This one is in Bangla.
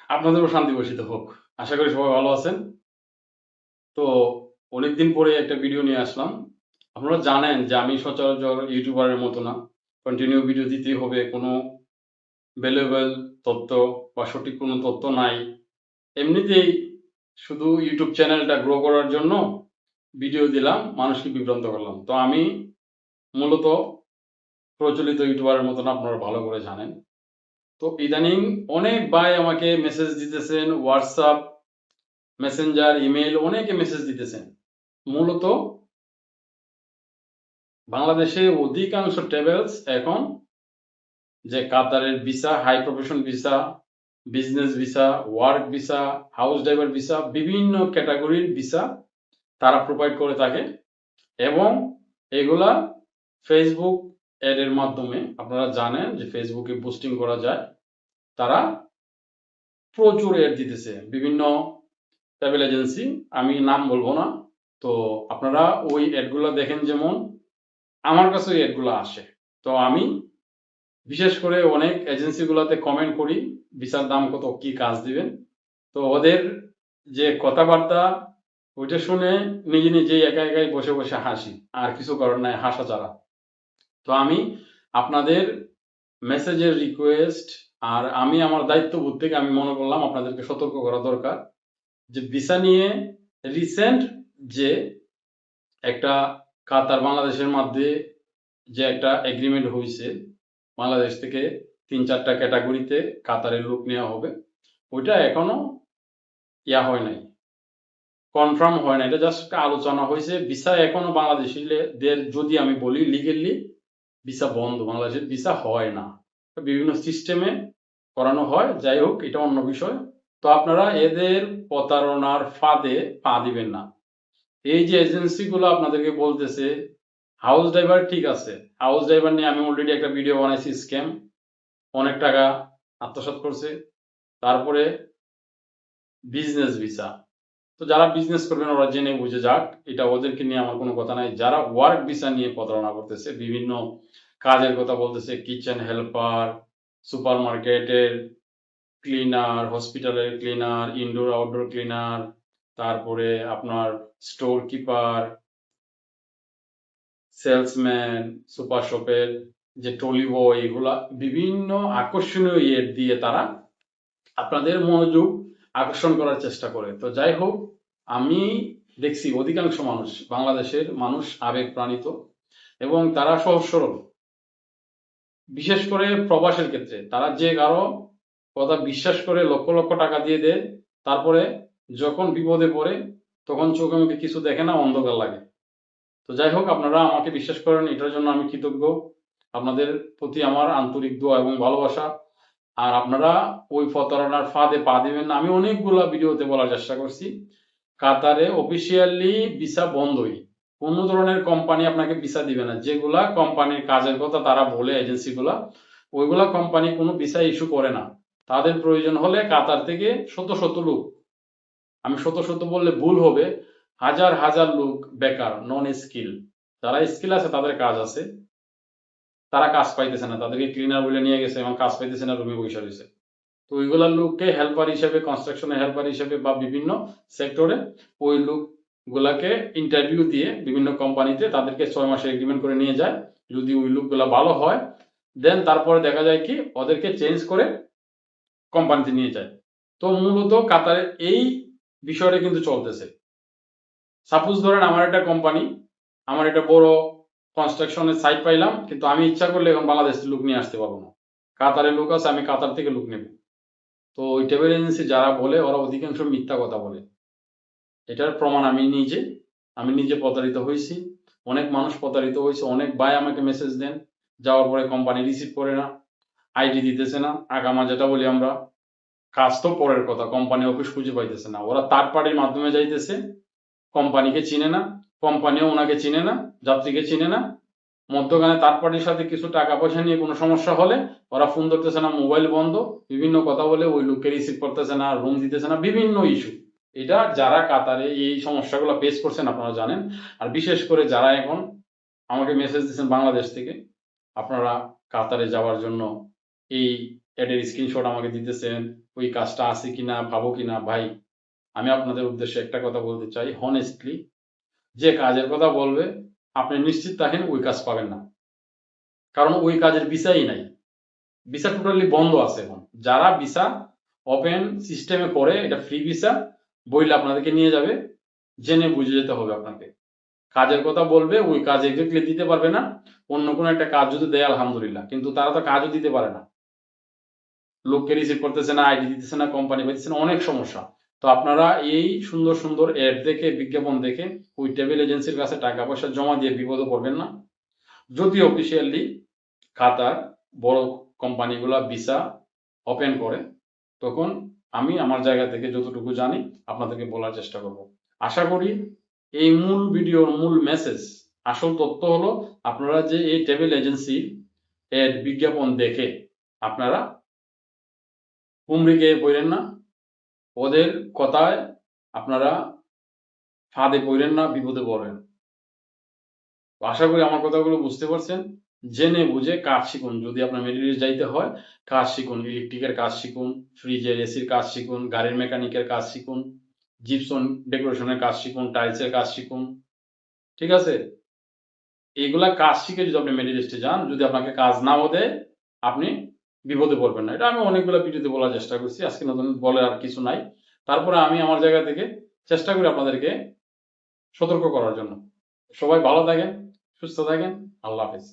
আপনাদেরও শান্তি বর্ষিত হোক। আশা করি সবাই ভালো আছেন। তো অনেকদিন পরে একটা ভিডিও নিয়ে আসলাম। আপনারা জানেন যে আমি সচরাচর ইউটিউবারের মতো না। কন্টিনিউ ভিডিও দিতেই হবে। কোনো ভ্যালুয়েবল তথ্য বা সঠিক কোনো তথ্য নাই। এমনিতেই শুধু ইউটিউব চ্যানেলটা গ্রো করার জন্য ভিডিও দিলাম, মানুষকে বিভ্রান্ত করলাম। তো আমি মূলত প্রচলিত ইউটিউবারের মতো না, আপনারা ভালো করে জানেন। তো ইদানিং অনেক ভাই আমাকে মেসেজ দিতেছেন, WhatsApp, মেসেঞ্জার, ইমেইল অনেকে মেসেজ দিতেছেন। মূলত বাংলাদেশে অধিকাংশ ট্রাভেলস এখন যে কাতারের visa, high profession visa, business visa, work visa, house driver visa, বিভিন্ন ক্যাটাগরির ভিসা তারা প্রোভাইড করে থাকে এবং এগুলা ফেসবুক অ্যাডের মাধ্যমে, আপনারা জানেন যে ফেসবুকে পোস্টিং করা যায়। তারা প্রচুর অ্যাড দিতেছে বিভিন্ন ট্রাভেল এজেন্সি, আমি নাম বলবো না। তো আপনারা ওই অ্যাডগুলো দেখেন, যেমন আমার কাছে ওই অ্যাডগুলো আসে। তো আমি বিশেষ করে অনেক এজেন্সিগুলোতে কমেন্ট করি, ভিসার দাম কত, কি কাজ দিবেন। তো ওদের যে কথাবার্তা, ওইটা শুনে নিজে নিজেই একা একাই বসে বসে হাসি, আর কিছু করার নাই, হাসা ছাড়া। তো আমি আপনাদের মেসেজের রিকোয়েস্ট আর আমি আমার দায়িত্ববোধ থেকে আমি মনে করলাম আপনাদেরকে সতর্ক করা দরকার যে ভিসা নিয়ে রিসেন্ট যে একটা কাতার বাংলাদেশের মধ্যে যে একটা এগ্রিমেন্ট হয়েছে, বাংলাদেশ থেকে ৩-৪টা ক্যাটাগরিতে কাতারের লোক নেওয়া হবে, ওইটা এখনো হয় নাই, কনফার্ম হয় না। এটা জাস্ট একটা আলোচনা হয়েছে। ভিসা এখনো বাংলাদেশিদের যদি আমি বলি লিগেলি ভিসা বন্ধ, বাংলাদেশের ভিসা হয় না, বিভিন্ন সিস্টেমে করানো হয়। যাই হোক, এটা অন্য বিষয়। তো আপনারা এদের প্রতারণার ফাঁদে পা দিবেন না। এই যে এজেন্সিগুলো আপনাদেরকে বলতেছে হাউস ড্রাইভার, ঠিক আছে, হাউস ড্রাইভার নিয়ে আমি অলরেডি একটা ভিডিও বানাইছি, স্ক্যাম, অনেক টাকা আত্মসাৎ করছে। তারপরে বিজনেস ভিসা, তো যারা বিজনেস করবেন ওরা জেনে বুঝে যাক, এটা ওদেরকে নিয়ে আমার কোনো কথা নাই। যারা ওয়ার্ক ভিসা নিয়ে প্রতারণা করতেছে, বিভিন্ন কাজের কথা বলতেছে, কিচেন হেল্পার, সুপার মার্কেটের ক্লিনার, হসপিটালের ক্লিনার, ইনডোর আউটডোর ক্লিনার, তারপরে আপনার স্টোর কিপার, সেলসম্যান, সুপার শপের যে ট্রলি বয়, এগুলা বিভিন্ন আকর্ষণীয় ইয়ের দিয়ে তারা আপনাদের মনোযোগ আকর্ষণ করার চেষ্টা করে। তো যাই হোক, আমি দেখছি অধিকাংশ মানুষ, বাংলাদেশের মানুষ আবেগ প্রাণিত এবং তারা সহজ সরল। বিশেষ করে প্রবাসের ক্ষেত্রে তারা যে কারো কথা বিশ্বাস করে লক্ষ লক্ষ টাকা দিয়ে দেয়, তারপরে যখন বিপদে পড়ে তখন চোখে মুখে কিছু দেখে না, অন্ধকার লাগে। তো যাই হোক, আপনারা আমাকে বিশ্বাস করেন, এটার জন্য আমি কৃতজ্ঞ। আপনাদের প্রতি আমার আন্তরিক দোয়া এবং ভালোবাসা। আর আপনারা ওই প্রতারণার ফাঁদে পা দিবেন না। আমি অনেকগুলা ভিডিওতে বলার চেষ্টা করছি, কাতারে অফিসিয়ালি ভিসা বন্ধই। কোনো ধরনের কোম্পানি আপনাকে ভিসা দিবে না। যেগুলা কোম্পানির কাজের কথা তারা বলে, এজেন্সিগুলা, ওইগুলা কোম্পানি কোনো ভিসা ইস্যু করে না। তাদের প্রয়োজন হলে কাতার থেকে শত শত লোক, আমি শত শত বললে ভুল হবে, হাজার হাজার লোক বেকার, নন স্কিল, যারা স্কিল আছে তাদের কাজ আছে, তারা কাজ পাইতেছে না, তাদেরকে ক্লিনার বলে নিয়ে গেছে এবং কাজ পাইতেছে না, রুমে বসে রয়েছে। তো ওইগুলার লোককে হেল্পার হিসেবে, কনস্ট্রাকশনের হেল্পার হিসেবে বা বিভিন্ন সেক্টরে ওই লোকগুলাকে ইন্টারভিউ দিয়ে বিভিন্ন কোম্পানিতে তাদেরকে 6 মাসের এগ্রিমেন্ট করে নিয়ে যায়। যদি ওই লোকগুলা ভালো হয়, দেন তারপরে দেখা যায় কি ওদেরকে চেঞ্জ করে কোম্পানিতে নিয়ে যায়। তো মূলত কাতারে এই বিষয়টা কিন্তু চলতেছে। সাপোজ ধরেন আমার একটা কোম্পানি, আমার একটা বড় কনস্ট্রাকশনের সাইট পাইলাম, কিন্তু আমি ইচ্ছা করলে এখন বাংলাদেশের লোক নিয়ে আসতে পারবো না। কাতারের লোক আছে, আমি কাতার থেকে লোক নেব। তো ওই ট্রাভেল এজেন্সি যারা বলে, ওরা অধিকাংশ মিথ্যা কথা বলে। এটার প্রমাণ আমি নিজে প্রতারিত হয়েছি, অনেক মানুষ প্রতারিত হয়েছে। অনেক ভাই আমাকে মেসেজ দেন, যাওয়ার পরে কোম্পানি রিসিভ করে না, আইডি দিতেছে না, আগামা যেটা বলি আমরা। কাজ তো পরের কথা, কোম্পানি অফিস খুঁজে পাইতেছে না, ওরা থার্ড পার্টির মাধ্যমে যাইতেছে, কোম্পানিকে চিনে না, কোম্পানিও ওনাকে চিনে না, যাত্রীকে চিনে না। মধ্যখানে থার্ড পার্টির সাথে কিছু টাকা পয়সা নিয়ে কোনো সমস্যা হলে ওরা ফোন ধরতেছে না, মোবাইল বন্ধ, বিভিন্ন কথা বলে, ওই লোককে রিসিভ করতেছে না, রুম দিতেছে না, বিভিন্ন ইস্যু। এটা যারা কাতারে এই সমস্যাগুলো ফেস করছেন আপনারা জানেন। আর বিশেষ করে যারা এখন আমাকে মেসেজ দিচ্ছেন বাংলাদেশ থেকে, আপনারা কাতারে যাওয়ার জন্য এই এডের স্ক্রিনশট আমাকে দিতেছেন, ওই কাজটা আছে কিনা, পাবো কিনা। ভাই, আমি আপনাদের উদ্দেশ্যে একটা কথা বলতে চাই, হনেস্টলি, যে কাজের কথা বলবে আপনি নিশ্চিত থাকেন ওই কাজ পাবেন না, কারণ ওই কাজের ভিসাই নাই। ভিসা টোটালি বন্ধ আছে এখন। যারা ভিসা ওপেন সিস্টেমে করে, এটা ফ্রি ভিসা বইলে আপনাদেরকে নিয়ে যাবে, জেনে বুঝে যেতে হবে আপনাকে। কাজের কথা বলবে, ওই কাজ এক্সাক্টলি দিতে পারবে না। অন্য কোনো একটা কাজ যদি দেয় আলহামদুলিল্লাহ, কিন্তু তারা তো কাজও দিতে পারে না, লোককে রিসিভ করতেছে না, আইডি দিতেছে না, কোম্পানি পাইতেছে না, অনেক সমস্যা। তো আপনারা এই সুন্দর সুন্দর অ্যাড দেখে, বিজ্ঞাপন দেখে ওই ট্রাভেল এজেন্সির কাছে টাকা পয়সা জমা দিয়ে বিপদে পড়বেন না। যদি অফিসিয়ালি কাতার বড় কোম্পানিগুলা ভিসা ওপেন করে, তখন আমি আমার জায়গা থেকে যতটুকু জানি আপনাদেরকে বলার চেষ্টা করব। আশা করি এই মূল ভিডিওর মূল মেসেজ, আসল তথ্য হলো, আপনারা যে এই ট্রাভেল এজেন্সি এর বিজ্ঞাপন দেখে আপনারা হুমড়ি খেয়ে পড়েন না, ওদের কথায় আপনারা ফাঁদে পড়েন না, বিপদে পড়েন। আশা করি আমার কথাগুলো বুঝতে পারছেন। জেনে বুঝে কাজ শিখুন। যদি আপনার মিডল ইস্ট যাইতে হয়, কাজ শিখুন, ইলেকট্রিকের কাজ শিখুন, ফ্রিজের এসির কাজ শিখুন, গাড়ির মেকানিকের কাজ শিখুন, জিপসন ডেকোরেশনের কাজ শিখুন, টাইলসের কাজ শিখুন। ঠিক আছে? এইগুলা কাজ শিখে যদি আপনি মিডল ইস্টে যান, যদি আপনাকে কাজ নাও দেয়, আপনি বিপদে পড়বেন না। এটা আমি অনেকগুলো ভিডিওতে বলার চেষ্টা করছি। আজকে নতুন বলে আর কিছু নাই। তারপরে আমি আমার জায়গা থেকে চেষ্টা করি আপনাদেরকে সতর্ক করার জন্য। সবাই ভালো থাকেন, সুস্থ থাকেন। আল্লাহ হাফেজ।